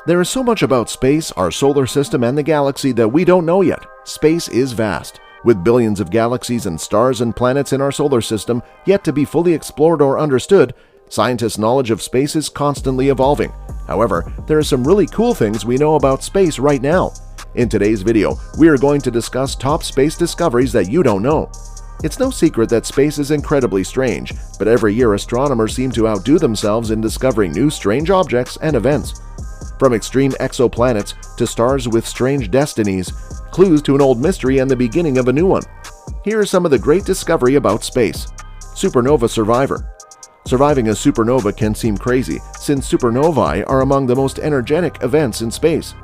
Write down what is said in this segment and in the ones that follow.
There is so much about space, our solar system, and the galaxy that we don't know yet. Space is vast, with billions of galaxies and stars and planets in our solar system yet to be fully explored or understood. Scientists' knowledge of space is constantly evolving. However, there are some really cool things we know about space right now. In today's video, we are going to discuss top space discoveries that you don't know. It's no secret that space is incredibly strange, but every year astronomers seem to outdo themselves in discovering new strange objects and events. From extreme exoplanets to stars with strange destinies, clues to an old mystery and the beginning of a new one. Here are some of the great discovery about space. Supernova survivor. Surviving a supernova can seem crazy, since supernovae are among the most energetic events in space.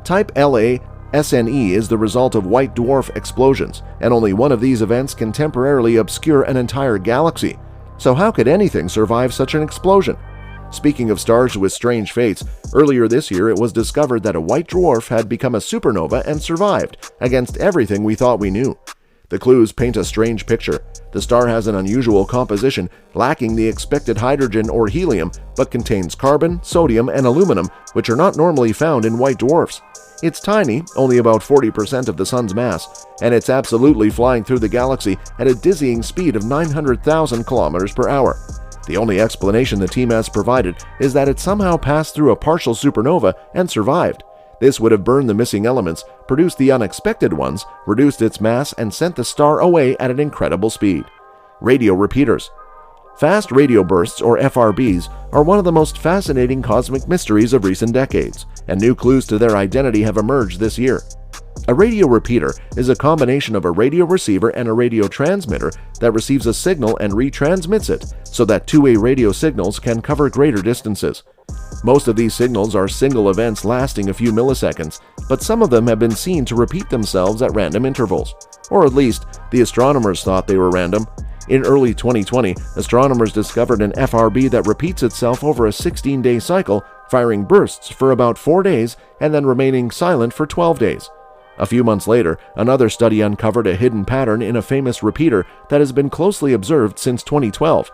Type Ia SNE is the result of white dwarf explosions, and only one of these events can temporarily obscure an entire galaxy. So how could anything survive such an explosion? Speaking of stars with strange fates, earlier this year it was discovered that a white dwarf had become a supernova and survived, against everything we thought we knew. The clues paint a strange picture. The star has an unusual composition, lacking the expected hydrogen or helium, but contains carbon, sodium, and aluminum, which are not normally found in white dwarfs. It's tiny, only about 40% of the Sun's mass, and it's absolutely flying through the galaxy at a dizzying speed of 900,000 kilometers per hour. The only explanation the team has provided is that it somehow passed through a partial supernova and survived. This would have burned the missing elements, produced the unexpected ones, reduced its mass, and sent the star away at an incredible speed. Radio repeaters. Fast radio bursts, or FRBs, are one of the most fascinating cosmic mysteries of recent decades, and new clues to their identity have emerged this year. A radio repeater is a combination of a radio receiver and a radio transmitter that receives a signal and retransmits it, so that two-way radio signals can cover greater distances. Most of these signals are single events lasting a few milliseconds, but some of them have been seen to repeat themselves at random intervals. Or at least, the astronomers thought they were random. In early 2020, astronomers discovered an FRB that repeats itself over a 16-day cycle, firing bursts for about 4 days and then remaining silent for 12 days. A few months later, another study uncovered a hidden pattern in a famous repeater that has been closely observed since 2012.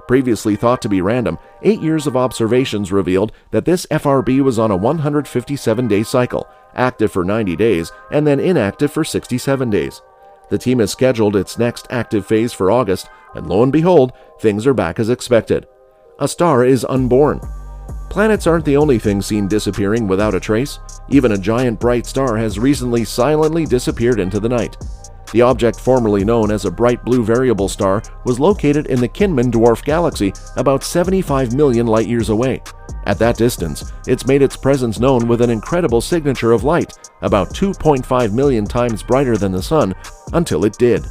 Previously thought to be random, 8 years of observations revealed that this FRB was on a 157-day cycle, active for 90 days, and then inactive for 67 days. The team has scheduled its next active phase for August, and lo and behold, things are back as expected. A star is unborn. Planets aren't the only thing seen disappearing without a trace. Even a giant bright star has recently silently disappeared into the night. The object formerly known as a bright blue variable star was located in the Kinman dwarf galaxy about 75 million light-years away. At that distance, it's made its presence known with an incredible signature of light, about 2.5 million times brighter than the Sun, until it did.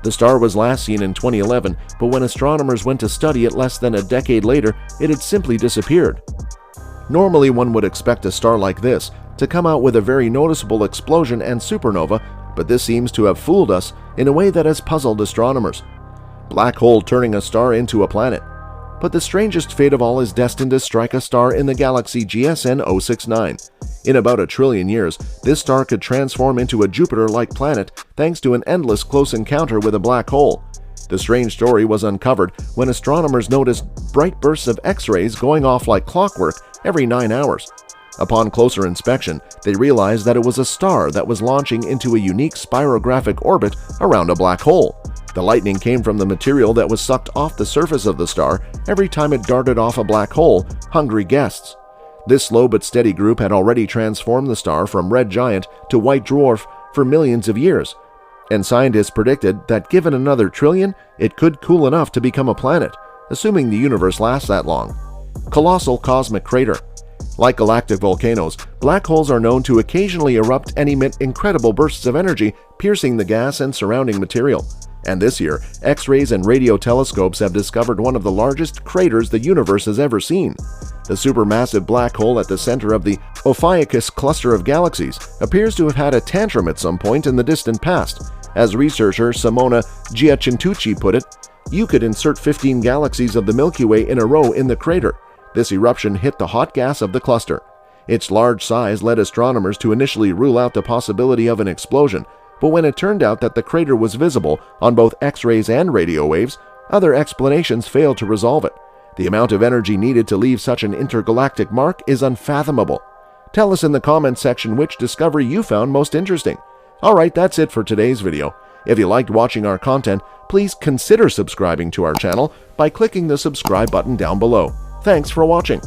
The star was last seen in 2011, but when astronomers went to study it less than a decade later, it had simply disappeared. Normally one would expect a star like this to come out with a very noticeable explosion and supernova, but this seems to have fooled us in a way that has puzzled astronomers. Black hole turning a star into a planet. But the strangest fate of all is destined to strike a star in the galaxy GSN 069. In about 1 trillion years, this star could transform into a Jupiter-like planet thanks to an endless close encounter with a black hole. The strange story was uncovered when astronomers noticed bright bursts of X-rays going off like clockwork every 9 hours. Upon closer inspection, they realized that it was a star that was launching into a unique spirographic orbit around a black hole. The lightning came from the material that was sucked off the surface of the star every time it darted off a black hole, hungry guests. This slow but steady group had already transformed the star from red giant to white dwarf for millions of years, and scientists predicted that given another trillion, it could cool enough to become a planet, assuming the universe lasts that long. Colossal cosmic crater. Like galactic volcanoes, black holes are known to occasionally erupt and emit incredible bursts of energy, piercing the gas and surrounding material. And this year, X-rays and radio telescopes have discovered one of the largest craters the universe has ever seen. The supermassive black hole at the center of the Ophiuchus cluster of galaxies appears to have had a tantrum at some point in the distant past. As researcher Simona Giacintucci put it, "You could insert 15 galaxies of the Milky Way in a row in the crater." This eruption hit the hot gas of the cluster. Its large size led astronomers to initially rule out the possibility of an explosion, but when it turned out that the crater was visible on both X-rays and radio waves, other explanations failed to resolve it. The amount of energy needed to leave such an intergalactic mark is unfathomable. Tell us in the comments section which discovery you found most interesting. Alright, that's it for today's video. If you liked watching our content, please consider subscribing to our channel by clicking the subscribe button down below. Thanks for watching.